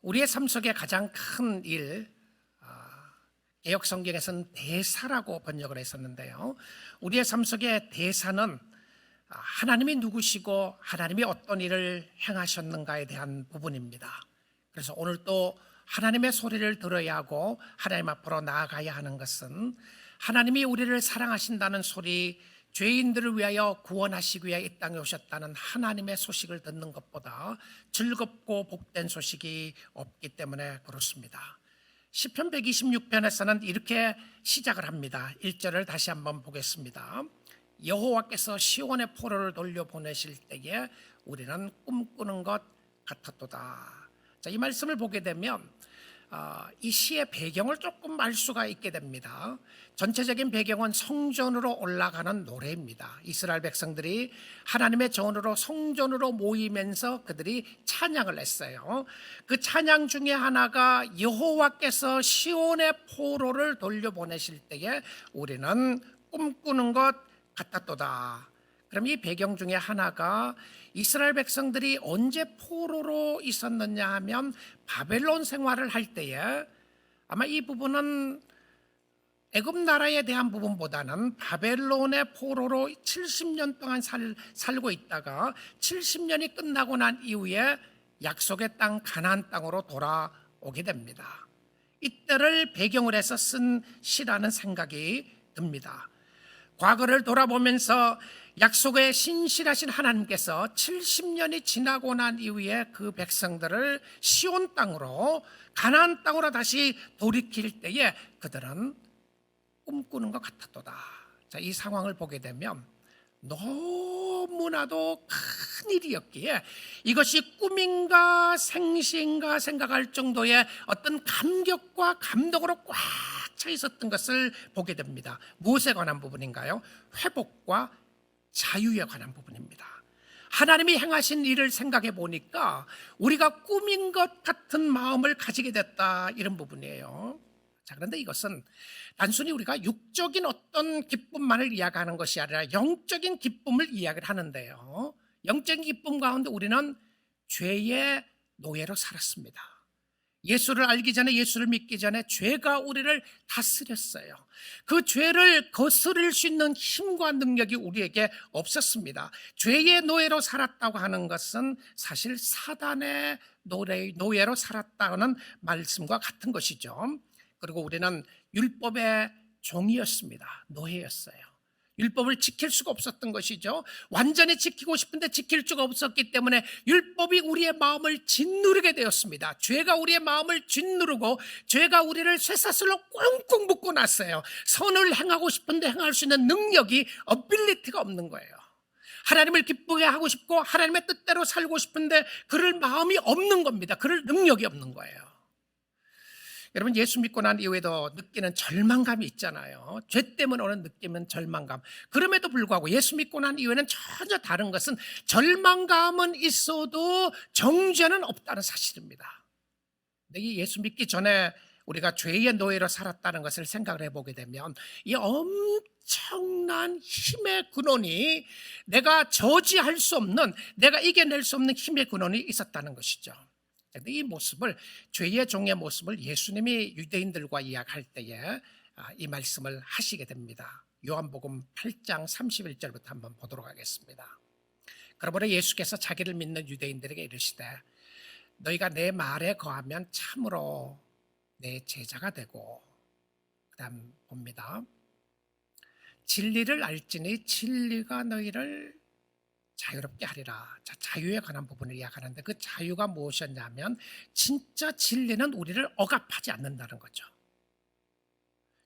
우리의 삶 속에 가장 큰 일, 개역 성경에서는 대사라고 번역을 했었는데요. 우리의 삶 속의 대사는 하나님이 누구시고 하나님이 어떤 일을 행하셨는가에 대한 부분입니다. 그래서 오늘 또 하나님의 소리를 들어야 하고 하나님 앞으로 나아가야 하는 것은 하나님이 우리를 사랑하신다는 소리, 죄인들을 위하여 구원하시기 위해 이 땅에 오셨다는 하나님의 소식을 듣는 것보다 즐겁고 복된 소식이 없기 때문에 그렇습니다. 시편 126편에서는 이렇게 시작을 합니다. 1절을 다시 한번 보겠습니다. 여호와께서 시온의 포로를 돌려보내실 때에 우리는 꿈꾸는 것 같았도다. 자, 이 말씀을 보게 되면 이 시의 배경을 조금 알 수가 있게 됩니다. 전체적인 배경은 성전으로 올라가는 노래입니다. 이스라엘 백성들이 하나님의 전으로 성전으로 모이면서 그들이 찬양을 했어요. 그 찬양 중에 하나가 여호와께서 시온의 포로를 돌려보내실 때에 우리는 꿈꾸는 것 같았도다. 그럼 이 배경 중에 하나가 이스라엘 백성들이 언제 포로로 있었느냐 하면 바벨론 생활을 할 때에 아마 이 부분은 애굽 나라에 대한 부분보다는 바벨론의 포로로 70년 동안 살고 있다가 70년이 끝나고 난 이후에 약속의 땅 가나안 땅으로 돌아오게 됩니다. 이때를 배경으로 해서 쓴 시라는 생각이 듭니다. 과거를 돌아보면서 약속의 신실하신 하나님께서 70년이 지나고 난 이후에 그 백성들을 시온 땅으로 가나안 땅으로 다시 돌이킬 때에 그들은 꿈꾸는 것 같았도다. 자, 이 상황을 보게 되면 너무나도 큰 일이었기에 이것이 꿈인가 생시인가 생각할 정도의 어떤 감격과 감동으로 꽉 차 있었던 것을 보게 됩니다. 무엇에 관한 부분인가요? 회복과 자유에 관한 부분입니다. 하나님이 행하신 일을 생각해 보니까 우리가 꿈인 것 같은 마음을 가지게 됐다, 이런 부분이에요. 자, 그런데 이것은 단순히 우리가 육적인 어떤 기쁨만을 이야기하는 것이 아니라 영적인 기쁨을 이야기를 하는데요. 영적인 기쁨 가운데 우리는 죄의 노예로 살았습니다. 예수를 알기 전에, 예수를 믿기 전에 죄가 우리를 다스렸어요. 그 죄를 거스릴 수 있는 힘과 능력이 우리에게 없었습니다. 죄의 노예로 살았다고 하는 것은 사실 사단의 노예로 살았다는 말씀과 같은 것이죠. 그리고 우리는 율법의 종이었습니다. 노예였어요. 율법을 지킬 수가 없었던 것이죠. 완전히 지키고 싶은데 지킬 수가 없었기 때문에 율법이 우리의 마음을 짓누르게 되었습니다. 죄가 우리의 마음을 짓누르고 죄가 우리를 쇠사슬로 꽁꽁 묶고 놨어요. 선을 행하고 싶은데 행할 수 있는 능력이, 어빌리티가 없는 거예요. 하나님을 기쁘게 하고 싶고 하나님의 뜻대로 살고 싶은데 그럴 마음이 없는 겁니다. 그럴 능력이 없는 거예요. 여러분, 예수 믿고 난 이후에도 느끼는 절망감이 있잖아요. 죄 때문에 오는 느끼는 절망감. 그럼에도 불구하고 예수 믿고 난 이후에는 전혀 다른 것은 절망감은 있어도 정죄는 없다는 사실입니다. 근데 이 예수 믿기 전에 우리가 죄의 노예로 살았다는 것을 생각을 해보게 되면 이 엄청난 힘의 근원이, 내가 저지할 수 없는, 내가 이겨낼 수 없는 힘의 근원이 있었다는 것이죠. 그런데 이 모습을, 죄의 종의 모습을 예수님이 유대인들과 이야기할 때에 이 말씀을 하시게 됩니다. 요한복음 8장 31절부터 한번 보도록 하겠습니다. 그러므로 예수께서 자기를 믿는 유대인들에게 이르시되 너희가 내 말에 거하면 참으로 내 제자가 되고, 그 다음 봅니다. 진리를 알지니 진리가 너희를 자유롭게 하리라. 자, 자유에 관한 부분을 이야기하는데 그 자유가 무엇이었냐면 진짜 진리는 우리를 억압하지 않는다는 거죠.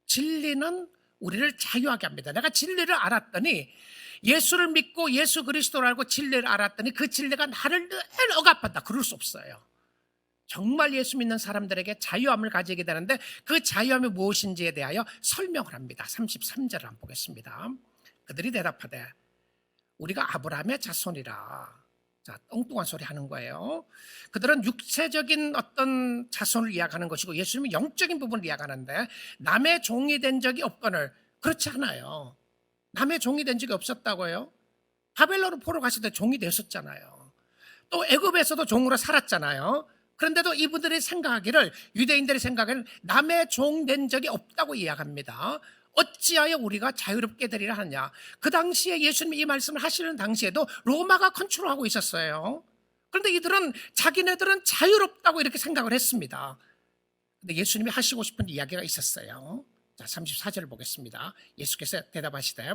진리는 우리를 자유하게 합니다. 내가 진리를 알았더니, 예수를 믿고 예수 그리스도를 알고 진리를 알았더니 그 진리가 나를 늘 억압한다. 그럴 수 없어요. 정말 예수 믿는 사람들에게 자유함을 가지게 되는데 그 자유함이 무엇인지에 대하여 설명을 합니다. 33절을 한번 보겠습니다. 그들이 대답하되 우리가 아브라함의 자손이라. 자, 엉뚱한 소리 하는 거예요. 그들은 육체적인 어떤 자손을 이야기하는 것이고 예수님은 영적인 부분을 이야기하는데 남의 종이 된 적이 없거늘. 그렇지 않아요. 남의 종이 된 적이 없었다고요. 바벨론 포로 갔을 때 종이 되었잖아요. 또 애굽에서도 종으로 살았잖아요. 그런데도 이분들이 생각하기를, 유대인들이 생각하기를 남의 종 된 적이 없다고 이야기합니다. 어찌하여 우리가 자유롭게 되리라 하느냐. 그 당시에 예수님이 이 말씀을 하시는 당시에도 로마가 컨트롤하고 있었어요. 그런데 이들은 자기네들은 자유롭다고 이렇게 생각을 했습니다. 근데 예수님이 하시고 싶은 이야기가 있었어요. 자, 34절 보겠습니다. 예수께서 대답하시되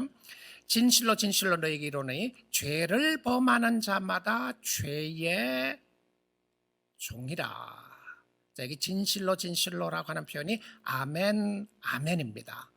진실로 진실로 너희에게 이르노니 죄를 범하는 자마다 죄의 종이라. 자, 여기 진실로 진실로라고 하는 표현이 아멘, 아멘입니다.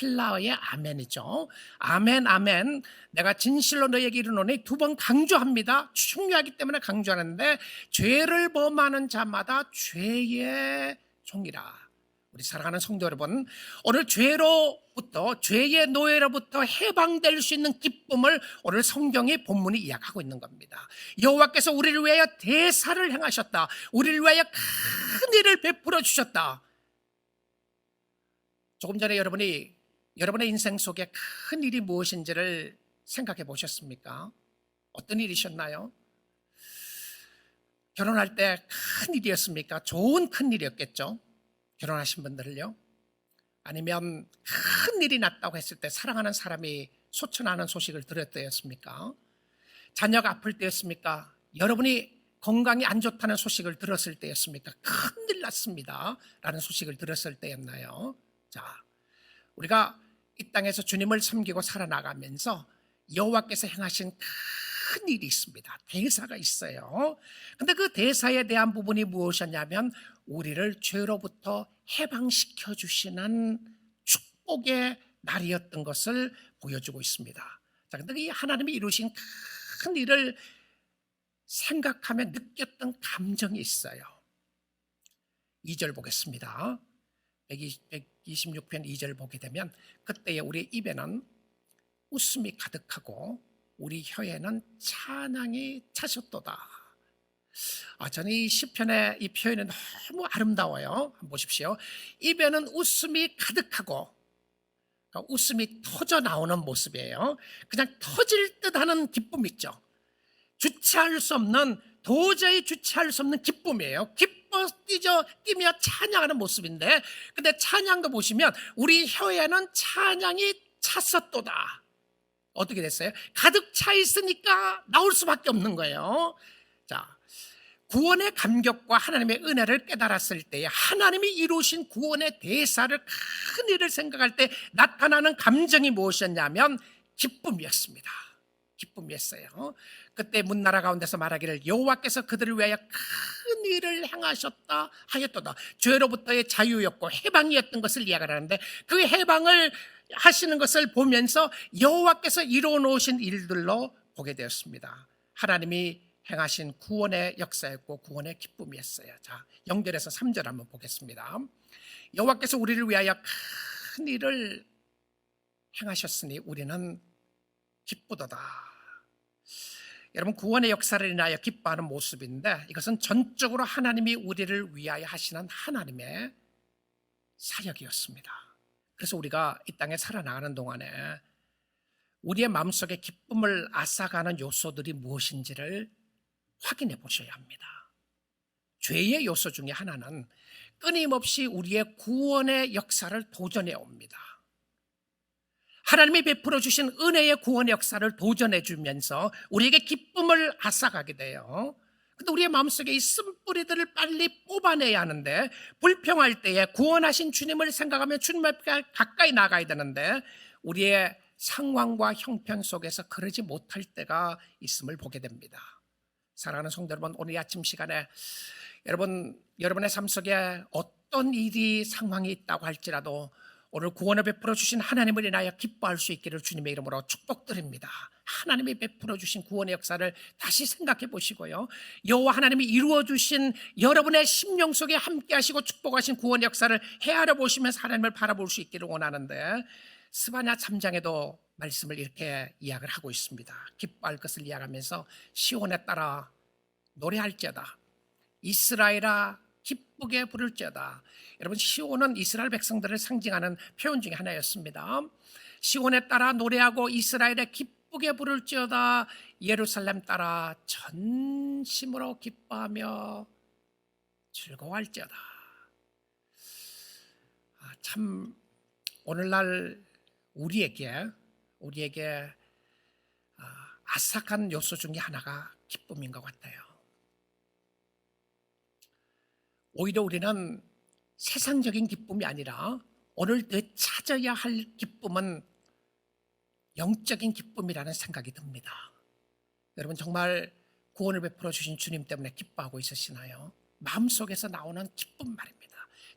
헬라어의 아멘이죠. 아멘, 아멘. 내가 진실로 너희에게 이르노니 두 번 강조합니다. 중요하기 때문에 강조하는데 죄를 범하는 자마다 죄의 종이라. 우리 사랑하는 성도 여러분, 오늘 죄로부터, 죄의 노예로부터 해방될 수 있는 기쁨을 오늘 성경의 본문이 이야기하고 있는 겁니다. 여호와께서 우리를 위하여 대사를 행하셨다. 우리를 위하여 큰 일을 베풀어 주셨다. 조금 전에 여러분이 여러분의 인생 속에 큰 일이 무엇인지를 생각해 보셨습니까? 어떤 일이셨나요? 결혼할 때 큰 일이었습니까? 좋은 큰 일이었겠죠? 결혼하신 분들을요? 아니면 큰 일이 났다고 했을 때 사랑하는 사람이 소천하는 소식을 들을 때였습니까? 자녀가 아플 때였습니까? 여러분이 건강이 안 좋다는 소식을 들었을 때였습니까? 큰일 났습니다 라는 소식을 들었을 때였나요? 자, 우리가 이 땅에서 주님을 섬기고 살아나가면서 여호와께서 행하신 큰 일이 있습니다. 대사가 있어요. 근데 그 대사에 대한 부분이 무엇이었냐면 우리를 죄로부터 해방시켜 주시는 축복의 날이었던 것을 보여주고 있습니다. 자, 근데 이 하나님이 이루신 큰 일을 생각하며 느꼈던 감정이 있어요. 2절 보겠습니다. 126편 2절 보게 되면 그때에 우리 입에는 웃음이 가득하고 우리 혀에는 찬양이 차셨도다. 저는 이 시편의 이 표현이 너무 아름다워요. 한번 보십시오. 입에는 웃음이 가득하고, 그러니까 웃음이 터져 나오는 모습이에요. 그냥 터질 듯하는 기쁨 있죠. 주체할 수 없는, 도저히 주체할 수 없는 기쁨이에요. 기뻐 뛰며 찬양하는 모습인데, 근데 찬양도 보시면 우리 혀에는 찬양이 찼었도다. 어떻게 됐어요? 가득 차 있으니까 나올 수밖에 없는 거예요. 자, 구원의 감격과 하나님의 은혜를 깨달았을 때에 하나님이 이루신 구원의 대사를, 큰 일을 생각할 때 나타나는 감정이 무엇이었냐면 기쁨이었습니다. 기쁨이었어요. 그때 문나라 가운데서 말하기를 여호와께서 그들을 위하여 큰 일을 행하셨다 하였도다. 죄로부터의 자유였고 해방이었던 것을 이야기하는데 그 해방을 하시는 것을 보면서 여호와께서 이루어 놓으신 일들로 보게 되었습니다. 하나님이 행하신 구원의 역사였고 구원의 기쁨이었어요. 자, 연결해서 3절 한번 보겠습니다. 여호와께서 우리를 위하여 큰 일을 행하셨으니 우리는 기쁘도다. 여러분, 구원의 역사를 인하여 기뻐하는 모습인데 이것은 전적으로 하나님이 우리를 위하여 하시는 하나님의 사역이었습니다. 그래서 우리가 이 땅에 살아나가는 동안에 우리의 마음속에 기쁨을 앗아가는 요소들이 무엇인지를 확인해 보셔야 합니다. 죄의 요소 중에 하나는 끊임없이 우리의 구원의 역사를 도전해 옵니다. 하나님이 베풀어 주신 은혜의 구원의 역사를 도전해 주면서 우리에게 기쁨을 앗아가게 돼요. 근데 우리의 마음속에 이 쓴뿌리들을 빨리 뽑아내야 하는데, 불평할 때에 구원하신 주님을 생각하면 주님 앞에 가까이 나가야 되는데 우리의 상황과 형편 속에서 그러지 못할 때가 있음을 보게 됩니다. 사랑하는 성도 여러분, 오늘 아침 시간에 여러분의 삶 속에 어떤 일이 상황이 있다고 할지라도 오늘 구원을 베풀어 주신 하나님을 인하여 기뻐할 수 있기를 주님의 이름으로 축복드립니다. 하나님이 베풀어 주신 구원의 역사를 다시 생각해 보시고요, 여호와 하나님이 이루어 주신 여러분의 심령 속에 함께 하시고 축복하신 구원의 역사를 헤아려 보시면서 하나님을 바라볼 수 있기를 원하는데, 스바냐 3장에도 말씀을 이렇게 이야기를 하고 있습니다. 기뻐할 것을 이야기하면서 시온에 따라 노래할지어다, 이스라엘아 기쁘게 부를지어다. 여러분, 시온은 이스라엘 백성들을 상징하는 표현 중에 하나였습니다. 시온에 따라 노래하고 이스라엘에 기쁘게 부를지어다, 예루살렘 따라 전심으로 기뻐하며 즐거워할지어다. 참 오늘날 우리에게 아삭한 요소 중에 하나가 기쁨인 것 같아요. 오히려 우리는 세상적인 기쁨이 아니라 오늘 되찾아야 할 기쁨은 영적인 기쁨이라는 생각이 듭니다. 여러분 정말 구원을 베풀어 주신 주님 때문에 기뻐하고 있으시나요? 마음속에서 나오는 기쁨 말입니다.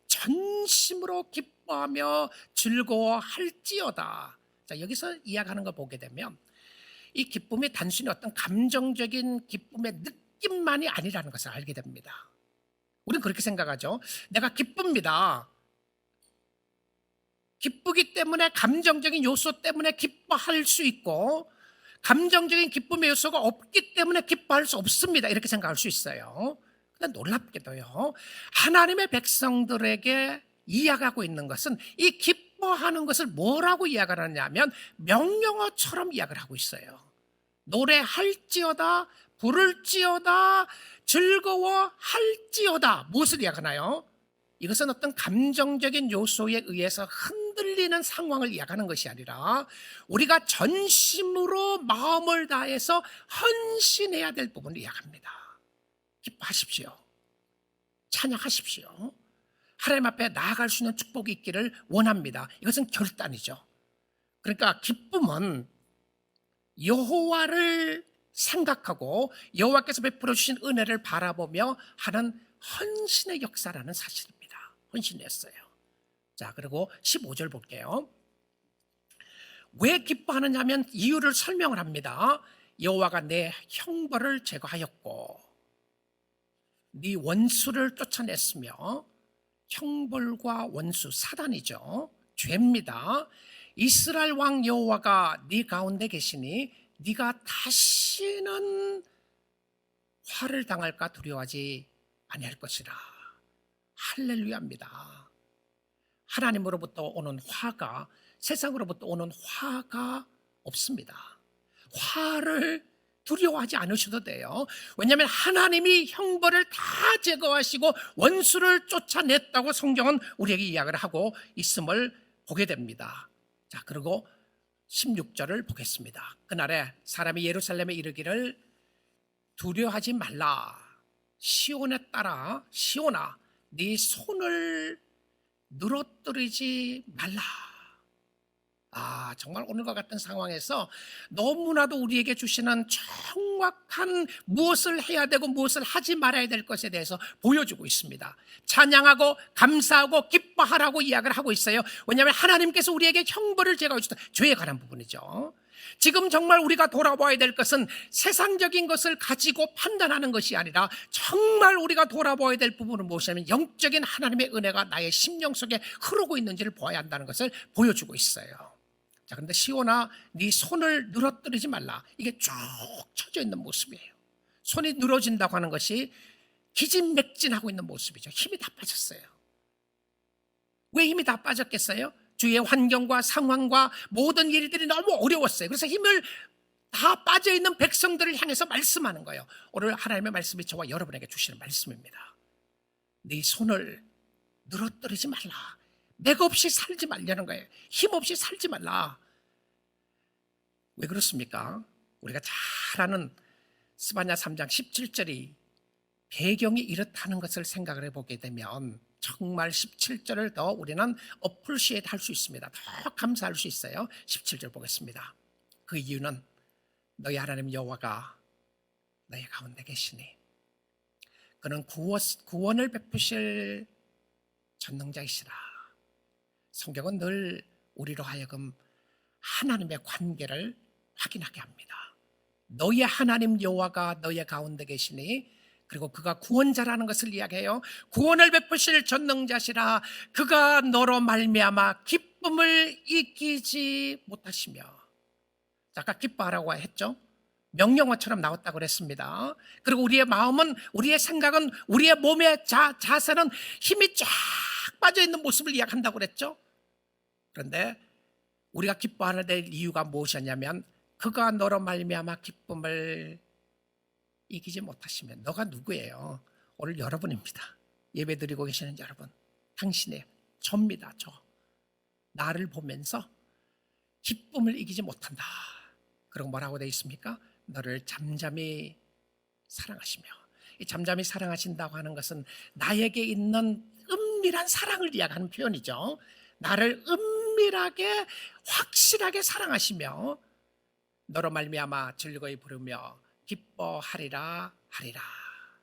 전심으로 기뻐하며 즐거워할지어다. 자, 여기서 이야기하는 걸 보게 되면 이 기쁨이 단순히 어떤 감정적인 기쁨의 느낌만이 아니라는 것을 알게 됩니다. 우리는 그렇게 생각하죠. 내가 기쁩니다. 기쁘기 때문에 감정적인 요소 때문에 기뻐할 수 있고 감정적인 기쁨의 요소가 없기 때문에 기뻐할 수 없습니다. 이렇게 생각할 수 있어요. 그런데 놀랍게도요. 하나님의 백성들에게 이야기하고 있는 것은 이 기뻐하는 것을 뭐라고 이야기를 하냐면 명령어처럼 이야기를 하고 있어요. 노래할지어다, 부를지어다, 즐거워할지어다. 무엇을 이야기하나요? 이것은 어떤 감정적인 요소에 의해서 흔들리는 상황을 이야기하는 것이 아니라 우리가 전심으로 마음을 다해서 헌신해야 될 부분을 이야기합니다. 기뻐하십시오. 찬양하십시오. 하나님 앞에 나아갈 수 있는 축복이 있기를 원합니다. 이것은 결단이죠. 그러니까 기쁨은 여호와를 생각하고 여호와께서 베풀어 주신 은혜를 바라보며 하는 헌신의 역사라는 사실입니다. 헌신했어요. 자, 그리고 15절 볼게요. 왜 기뻐하느냐 하면 이유를 설명을 합니다. 여호와가 내 형벌을 제거하였고 네 원수를 쫓아냈으며, 형벌과 원수, 사단이죠. 죄입니다. 이스라엘 왕 여호와가 네 가운데 계시니 네가 다시는 화를 당할까 두려워하지 아니할 것이라. 할렐루야입니다. 하나님으로부터 오는 화가, 세상으로부터 오는 화가 없습니다. 화를 두려워하지 않으셔도 돼요. 왜냐하면 하나님이 형벌을 다 제거하시고 원수를 쫓아냈다고 성경은 우리에게 이야기를 하고 있음을 보게 됩니다. 자, 그리고 16절을 보겠습니다. 그날에 사람이 예루살렘에 이르기를 두려워하지 말라. 시온에 따라, 시온아, 네 손을 늘어뜨리지 말라. 정말 오늘과 같은 상황에서 너무나도 우리에게 주시는 정확한 무엇을 해야 되고 무엇을 하지 말아야 될 것에 대해서 보여주고 있습니다. 찬양하고 감사하고 기뻐하라고 이야기를 하고 있어요. 왜냐하면 하나님께서 우리에게 형벌을 제거해 주셨다. 죄에 관한 부분이죠. 지금 정말 우리가 돌아봐야 될 것은 세상적인 것을 가지고 판단하는 것이 아니라 정말 우리가 돌아봐야 될 부분은 무엇이냐면 영적인 하나님의 은혜가 나의 심령 속에 흐르고 있는지를 보아야 한다는 것을 보여주고 있어요. 자, 그런데 시온아, 네 손을 늘어뜨리지 말라. 이게 쭉 쳐져 있는 모습이에요. 손이 늘어진다고 하는 것이 기진맥진하고 있는 모습이죠. 힘이 다 빠졌어요. 왜 힘이 다 빠졌겠어요? 주위의 환경과 상황과 모든 일들이 너무 어려웠어요. 그래서 힘을 다 빠져있는 백성들을 향해서 말씀하는 거예요. 오늘 하나님의 말씀이 저와 여러분에게 주시는 말씀입니다. 네 손을 늘어뜨리지 말라. 맥 없이 살지 말라는 거예요. 힘 없이 살지 말라. 왜 그렇습니까? 우리가 잘 아는 스바냐 3장 17절이 배경이 이렇다는 것을 생각을 해보게 되면 정말 17절을 더 우리는 어프리시에이트 할 수 있습니다. 더 감사할 수 있어요. 17절 보겠습니다. 그 이유는 너희 하나님 여호와가 너희 가운데 계시니 그는 구원을 베푸실 전능자이시라. 성경은 늘 우리로 하여금 하나님의 관계를 확인하게 합니다. 너희의 하나님 여호와가 너희 가운데 계시니, 그리고 그가 구원자라는 것을 이야기해요. 구원을 베푸실 전능자시라. 그가 너로 말미암아 기쁨을 이기지 못하시며. 아까 기뻐하라고 했죠. 명령어처럼 나왔다고 그랬습니다. 그리고 우리의 마음은, 우리의 생각은, 우리의 몸의 자세는 힘이 쫙 빠져있는 모습을 이야기한다고 그랬죠. 그런데 우리가 기뻐하는 데 이유가 무엇이었냐면 그가 너로 말미암아 기쁨을 이기지 못하시면. 너가 누구예요? 오늘 여러분입니다. 예배드리고 계시는 여러분, 당신의 접니다. 나를 보면서 기쁨을 이기지 못한다. 그리고 뭐라고 되어 있습니까? 너를 잠잠히 사랑하시며. 이 잠잠히 사랑하신다고 하는 것은 나에게 있는 은밀한 사랑을 이야기하는 표현이죠. 나를 은밀하게 확실하게 사랑하시며 너로 말미암아 즐거이 부르며 기뻐하리라 하리라.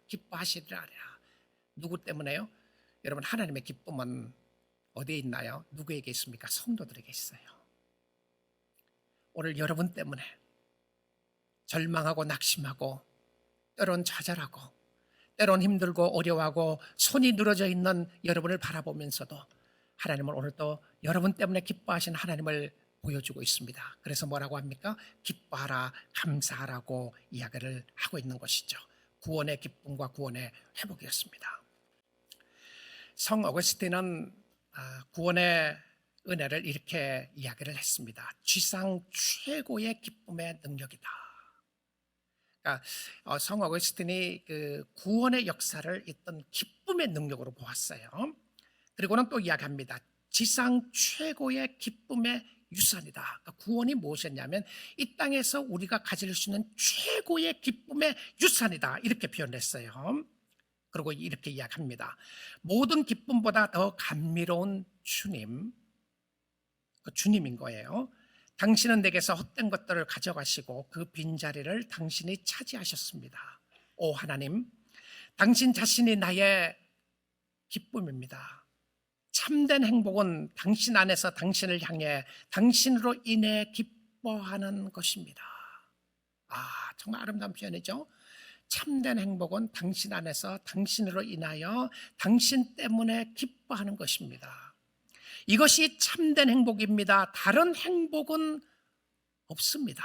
기뻐하시리라 하리라. 누구 때문에요? 여러분, 하나님의 기쁨은 어디에 있나요? 누구에게 있습니까? 성도들에게 있어요. 오늘 여러분 때문에 절망하고 낙심하고 때론 좌절하고 때론 힘들고 어려워하고 손이 늘어져 있는 여러분을 바라보면서도 하나님은 오늘 또 여러분 때문에 기뻐하신 하나님을 보여주고 있습니다. 그래서 뭐라고 합니까? 기뻐하라, 감사하라고 이야기를 하고 있는 것이죠. 구원의 기쁨과 구원의 회복이었습니다. 성 어거스틴은 구원의 은혜를 이렇게 이야기를 했습니다. 지상 최고의 기쁨의 능력이다. 그러니까 성 어거스틴이 그 구원의 역사를 있던 기쁨의 능력으로 보았어요. 그리고는 또 이야기합니다. 지상 최고의 기쁨의 유산이다. 그러니까 구원이 무엇이었냐면 이 땅에서 우리가 가질 수 있는 최고의 기쁨의 유산이다. 이렇게 표현했어요. 그리고 이렇게 이야기합니다. 모든 기쁨보다 더 감미로운 주님, 그 주님인 거예요. 당신은 내게서 헛된 것들을 가져가시고 그 빈자리를 당신이 차지하셨습니다. 오 하나님, 당신 자신이 나의 기쁨입니다. 참된 행복은 당신 안에서 당신을 향해 당신으로 인해 기뻐하는 것입니다. 정말 아름다운 표현이죠. 참된 행복은 당신 안에서 당신으로 인하여 당신 때문에 기뻐하는 것입니다. 이것이 참된 행복입니다. 다른 행복은 없습니다.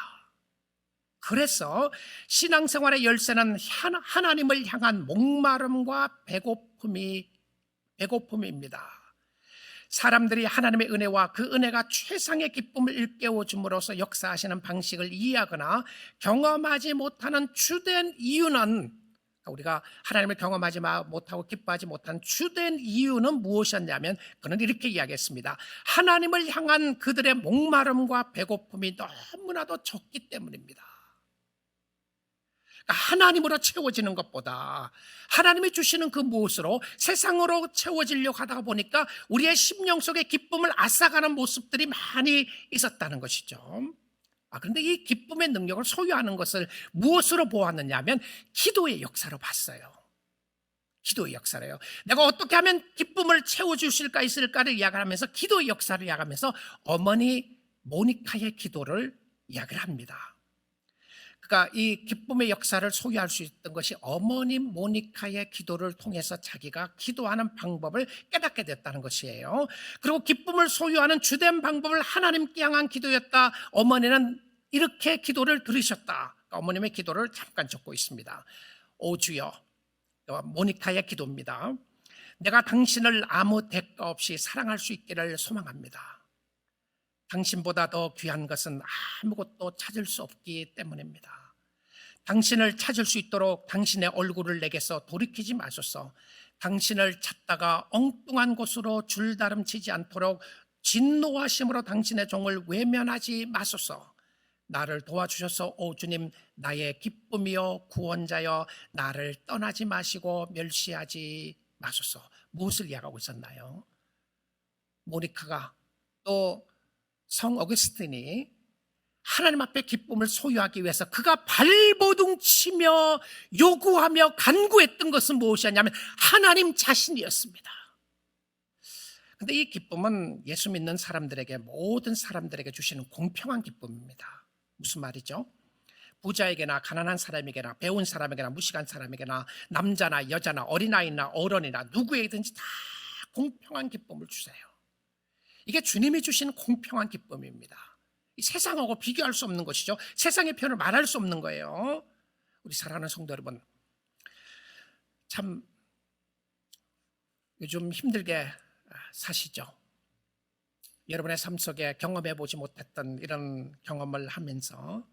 그래서 신앙생활의 열쇠는 하나님을 향한 목마름과 배고픔입니다. 사람들이 하나님의 은혜와 그 은혜가 최상의 기쁨을 일깨워 줌으로써 역사하시는 방식을 이해하거나 경험하지 못하는 주된 이유는, 우리가 하나님을 경험하지 못하고 기뻐하지 못한 주된 이유는 무엇이었냐면 그는 이렇게 이야기했습니다. 하나님을 향한 그들의 목마름과 배고픔이 너무나도 적기 때문입니다. 하나님으로 채워지는 것보다 하나님이 주시는 그 무엇으로 세상으로 채워지려고 하다가 보니까 우리의 심령 속에 기쁨을 앗아가는 모습들이 많이 있었다는 것이죠. 그런데 이 기쁨의 능력을 소유하는 것을 무엇으로 보았느냐 하면 기도의 역사로 봤어요. 기도의 역사래요. 내가 어떻게 하면 기쁨을 채워주실까 있을까를 이야기하면서 기도의 역사를 이야기하면서 어머니 모니카의 기도를 이야기를 합니다. 그러니까 이 기쁨의 역사를 소유할 수 있던 것이 어머니 모니카의 기도를 통해서 자기가 기도하는 방법을 깨닫게 됐다는 것이에요. 그리고 기쁨을 소유하는 주된 방법을 하나님께 향한 기도였다. 어머니는 이렇게 기도를 들으셨다. 그러니까 어머님의 기도를 잠깐 적고 있습니다. 오 주여, 모니카의 기도입니다. 내가 당신을 아무 대가 없이 사랑할 수 있기를 소망합니다. 당신보다 더 귀한 것은 아무것도 찾을 수 없기 때문입니다. 당신을 찾을 수 있도록 당신의 얼굴을 내게서 돌이키지 마소서. 당신을 찾다가 엉뚱한 곳으로 줄다름치지 않도록 진노하심으로 당신의 종을 외면하지 마소서. 나를 도와주셔서 오 주님, 나의 기쁨이여 구원자여, 나를 떠나지 마시고 멸시하지 마소서. 무엇을 이야기하고 있었나요? 모니카가 또 성 어거스틴이 하나님 앞에 기쁨을 소유하기 위해서 그가 발버둥치며 요구하며 간구했던 것은 무엇이었냐면 하나님 자신이었습니다. 그런데 이 기쁨은 예수 믿는 사람들에게, 모든 사람들에게 주시는 공평한 기쁨입니다. 무슨 말이죠? 부자에게나 가난한 사람에게나 배운 사람에게나 무식한 사람에게나 남자나 여자나 어린아이나 어른이나 누구에게든지 다 공평한 기쁨을 주세요. 이게 주님이 주신 공평한 기쁨입니다. 이 세상하고 비교할 수 없는 것이죠. 세상의 표현을 말할 수 없는 거예요. 우리 사랑하는 성도 여러분, 참 요즘 힘들게 사시죠. 여러분의 삶 속에 경험해 보지 못했던 이런 경험을 하면서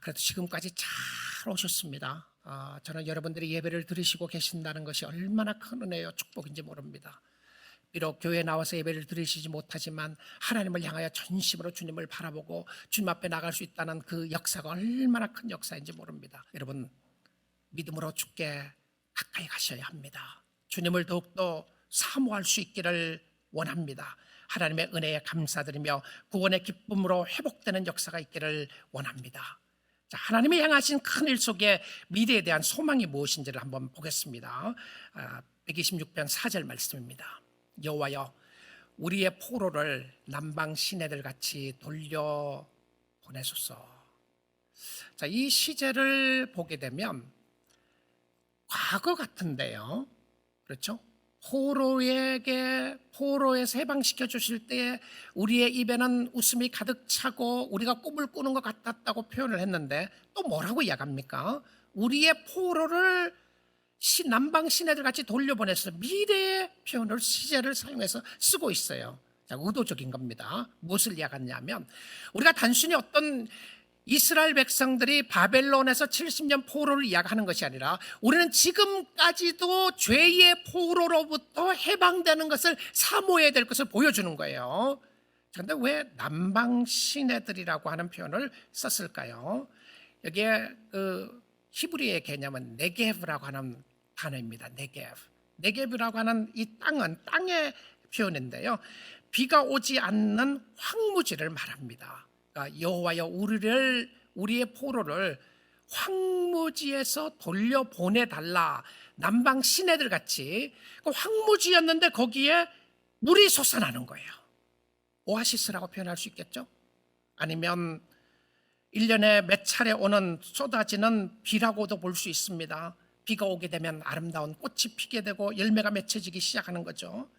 그래도 지금까지 잘 오셨습니다. 저는 여러분들이 예배를 드리시고 계신다는 것이 얼마나 큰 은혜요 축복인지 모릅니다. 비록 교회에 나와서 예배를 드리시지 못하지만 하나님을 향하여 전심으로 주님을 바라보고 주님 앞에 나갈 수 있다는 그 역사가 얼마나 큰 역사인지 모릅니다. 여러분, 믿음으로 주께 가까이 가셔야 합니다. 주님을 더욱더 사모할 수 있기를 원합니다. 하나님의 은혜에 감사드리며 구원의 기쁨으로 회복되는 역사가 있기를 원합니다. 자, 하나님이 향하신 큰 일 속에 미래에 대한 소망이 무엇인지를 한번 보겠습니다. 126편 4절 말씀입니다. 여호와여, 우리의 포로를 남방 시내들 같이 돌려 보내소서. 자, 이 시제를 보게 되면 과거 같은데요, 그렇죠? 포로에서 해방시켜 주실 때 우리의 입에는 웃음이 가득 차고 우리가 꿈을 꾸는 것 같았다고 표현을 했는데 또 뭐라고 이야기합니까? 우리의 포로를 남방 시내들 같이 돌려보내서 미래의 표현을 시제를 사용해서 쓰고 있어요. 자, 의도적인 겁니다. 무엇을 이야기하냐면 우리가 단순히 어떤 이스라엘 백성들이 바벨론에서 70년 포로를 이야기하는 것이 아니라 우리는 지금까지도 죄의 포로로부터 해방되는 것을 사모해야 될 것을 보여주는 거예요. 그런데 왜 남방 시내들이라고 하는 표현을 썼을까요? 여기에 히브리의 개념은 네게브라고 하는 단어입니다. 네게브라고 하는 이 땅은 땅의 표현인데요, 비가 오지 않는 황무지를 말합니다. 그러니까 여호와여, 우리의 포로를 황무지에서 돌려보내달라. 남방 시내들 같이 황무지였는데 거기에 물이 솟아나는 거예요. 오아시스라고 표현할 수 있겠죠? 아니면 1년에 몇 차례 오는 쏟아지는 비라고도 볼 수 있습니다. 비가 오게 되면 아름다운 꽃이 피게 되고 열매가 맺혀지기 시작하는 거죠.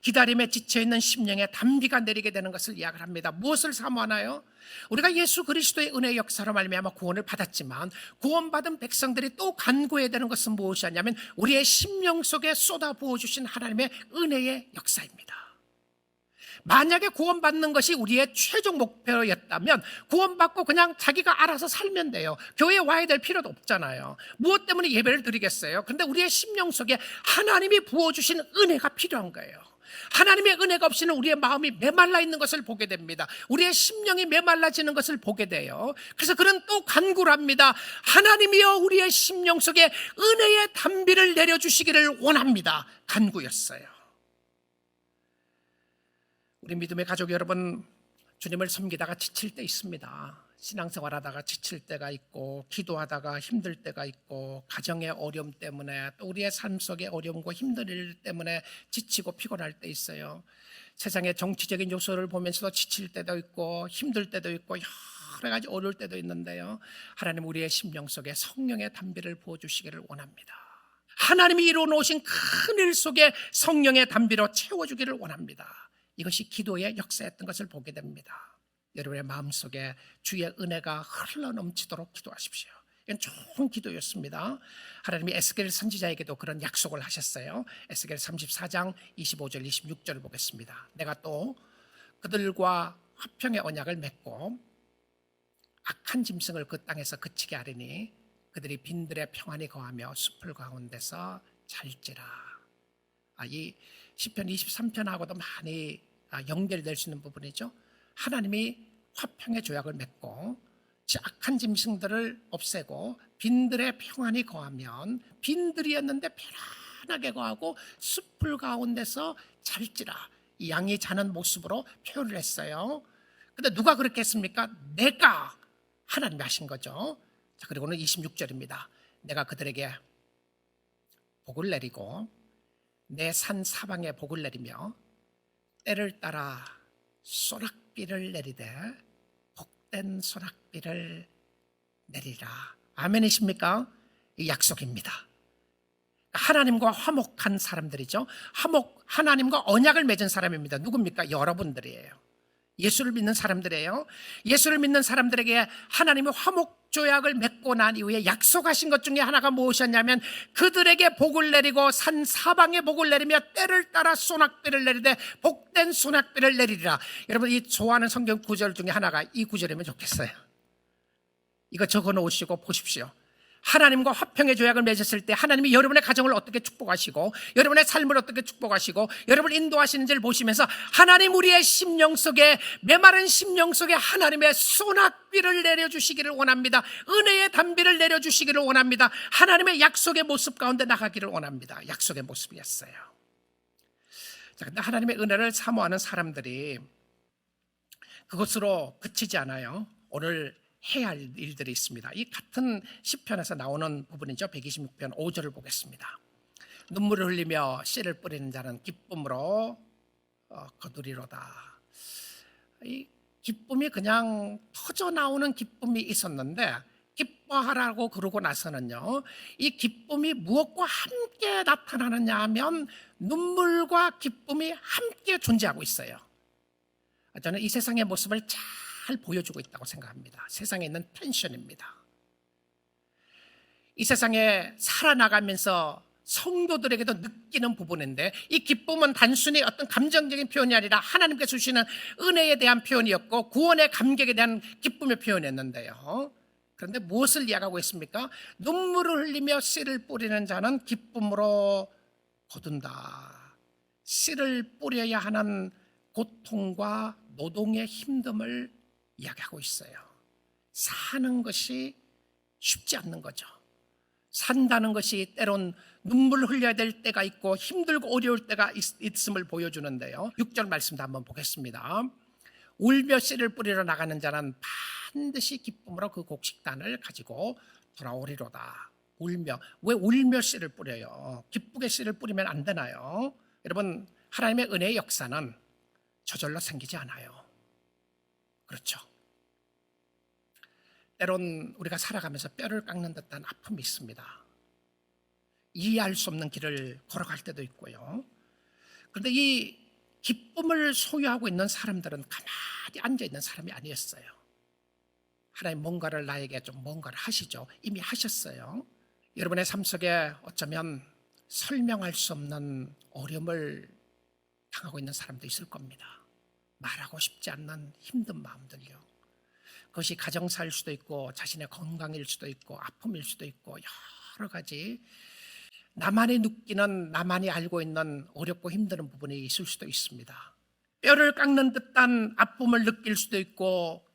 기다림에 지쳐있는 심령에 단비가 내리게 되는 것을 이야기를 합니다. 무엇을 사모하나요? 우리가 예수 그리스도의 은혜의 역사로 말미암아 구원을 받았지만 구원받은 백성들이 또 간구해야 되는 것은 무엇이냐면 우리의 심령 속에 쏟아 부어주신 하나님의 은혜의 역사입니다. 만약에 구원받는 것이 우리의 최종 목표였다면 구원받고 그냥 자기가 알아서 살면 돼요. 교회에 와야 될 필요도 없잖아요. 무엇 때문에 예배를 드리겠어요? 그런데 우리의 심령 속에 하나님이 부어주신 은혜가 필요한 거예요. 하나님의 은혜가 없이는 우리의 마음이 메말라 있는 것을 보게 됩니다. 우리의 심령이 메말라지는 것을 보게 돼요. 그래서 그는 또 간구를 합니다. 하나님이여, 우리의 심령 속에 은혜의 단비를 내려주시기를 원합니다. 간구였어요. 우리 믿음의 가족 여러분, 주님을 섬기다가 지칠 때 있습니다. 신앙생활하다가 지칠 때가 있고, 기도하다가 힘들 때가 있고, 가정의 어려움 때문에, 또 우리의 삶 속의 어려움과 힘든 일 때문에 지치고 피곤할 때 있어요. 세상의 정치적인 요소를 보면서도 지칠 때도 있고 힘들 때도 있고 여러 가지 어려울 때도 있는데요, 하나님 우리의 심령 속에 성령의 단비를 부어주시기를 원합니다. 하나님이 이루어놓으신 큰 일 속에 성령의 단비로 채워주기를 원합니다. 이것이 기도의 역사였던 것을 보게 됩니다. 여러분의 마음속에 주의 은혜가 흘러넘치도록 기도하십시오. 이건 좋은 기도였습니다. 하나님이 에스겔 선지자에게도 그런 약속을 하셨어요. 에스겔 34장 25절 26절을 보겠습니다. 내가 또 그들과 화평의 언약을 맺고 악한 짐승을 그 땅에서 그치게 하리니 그들이 빈들의 평안히 거하며 숲을 가운데서 잘지라. 이 시편 23편하고도 많이 연결될 수 있는 부분이죠. 하나님이 화평의 조약을 맺고 악한 짐승들을 없애고 빈들의 평안히 거하면, 빈들이었는데 편안하게 거하고 숲을 가운데서 잘지라, 이 양이 자는 모습으로 표현을 했어요. 근데 누가 그렇게 했습니까? 내가, 하나님이 하신 거죠. 자, 그리고는 26절입니다. 내가 그들에게 복을 내리고 내 산 사방에 복을 내리며 때를 따라 소낙비를 내리되 복된 소낙비를 내리라. 아멘이십니까? 이 약속입니다. 하나님과 화목한 사람들이죠. 하나님과 언약을 맺은 사람입니다. 누굽니까? 여러분들이에요. 예수를 믿는 사람들이에요. 예수를 믿는 사람들에게 하나님이 화목 조약을 맺고 난 이후에 약속하신 것 중에 하나가 무엇이었냐면 그들에게 복을 내리고 산 사방에 복을 내리며 때를 따라 소낙비를 내리되 복된 소낙비를 내리리라. 여러분, 이 좋아하는 성경 구절 중에 하나가 이 구절이면 좋겠어요. 이거 적어 놓으시고 보십시오. 하나님과 화평의 조약을 맺었을 때 하나님이 여러분의 가정을 어떻게 축복하시고 여러분의 삶을 어떻게 축복하시고 여러분을 인도하시는지를 보시면서 하나님 우리의 심령 속에, 메마른 심령 속에 하나님의 소낙비를 내려주시기를 원합니다. 은혜의 단비를 내려주시기를 원합니다. 하나님의 약속의 모습 가운데 나가기를 원합니다. 약속의 모습이었어요. 자, 근데 하나님의 은혜를 사모하는 사람들이 그것으로 그치지 않아요. 오늘 해야 할 일들이 있습니다. 이 같은 시편에서 나오는 부분이죠. 126편 5절을 보겠습니다. 눈물을 흘리며 씨를 뿌리는 자는 기쁨으로 거두리로다. 이 기쁨이 그냥 터져 나오는 기쁨이 있었는데 기뻐하라고 그러고 나서는요, 이 기쁨이 무엇과 함께 나타나느냐 하면 눈물과 기쁨이 함께 존재하고 있어요. 저는 이 세상의 모습을 잘 보여주고 있다고 생각합니다. 세상에 있는 텐션입니다. 이 세상에 살아나가면서 성도들에게도 느끼는 부분인데, 이 기쁨은 단순히 어떤 감정적인 표현이 아니라 하나님께서 주시는 은혜에 대한 표현이었고 구원의 감격에 대한 기쁨의 표현이었는데요. 그런데 무엇을 이야기하고 있습니까? 눈물을 흘리며 씨를 뿌리는 자는 기쁨으로 거둔다. 씨를 뿌려야 하는 고통과 노동의 힘듦을 이야기하고 있어요. 사는 것이 쉽지 않는 거죠. 산다는 것이 때론 눈물 흘려야 될 때가 있고 힘들고 어려울 때가 있음을 보여주는데요. 6절 말씀도 한번 보겠습니다. 울며 씨를 뿌리러 나가는 자는 반드시 기쁨으로 그 곡식단을 가지고 돌아오리로다. 울며, 왜 울며 씨를 뿌려요? 기쁘게 씨를 뿌리면 안 되나요? 여러분, 하나님의 은혜의 역사는 저절로 생기지 않아요. 그렇죠. 때론 우리가 살아가면서 뼈를 깎는 듯한 아픔이 있습니다. 이해할 수 없는 길을 걸어갈 때도 있고요. 그런데 이 기쁨을 소유하고 있는 사람들은 가만히 앉아있는 사람이 아니었어요. 하나님 뭔가를 나에게 좀 뭔가를 하시죠. 이미 하셨어요. 여러분의 삶 속에 어쩌면 설명할 수 없는 어려움을 당하고 있는 사람도 있을 겁니다. 말하고 싶지 않는 힘든 마음들요. 그것이 가정사일 수도 있고 자신의 건강일 수도 있고 아픔일 수도 있고 여러 가지 나만이 느끼는, 나만이 알고 있는 어렵고 힘든 부분이 있을 수도 있습니다. 뼈를 깎는 듯한 아픔을 느낄 수도 있고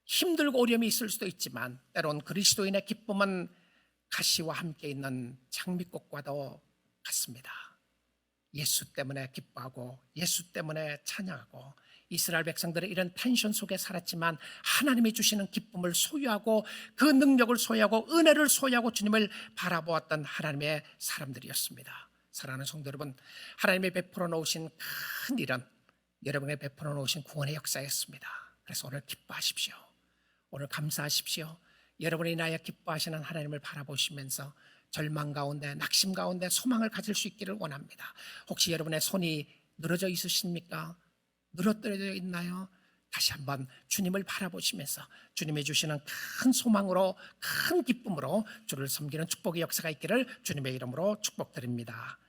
힘들고 어려움이 있을 수도 있지만 때론 그리스도인의 기쁨은 가시와 함께 있는 장미꽃과도 같습니다. 예수 때문에 기뻐하고 예수 때문에 찬양하고 이스라엘 백성들의 이런 텐션 속에 살았지만 하나님이 주시는 기쁨을 소유하고 그 능력을 소유하고 은혜를 소유하고 주님을 바라보았던 하나님의 사람들이었습니다. 사랑하는 성도 여러분, 하나님이 베풀어 놓으신 큰 일은 여러분의 베풀어 놓으신 구원의 역사였습니다. 그래서 오늘 기뻐하십시오. 오늘 감사하십시오. 여러분이 인하여 기뻐하시는 하나님을 바라보시면서 절망 가운데, 낙심 가운데 소망을 가질 수 있기를 원합니다. 혹시 여러분의 손이 늘어져 있으십니까? 늘어뜨려져 있나요? 다시 한번 주님을 바라보시면서 주님이 주시는 큰 소망으로, 큰 기쁨으로 주를 섬기는 축복의 역사가 있기를 주님의 이름으로 축복드립니다.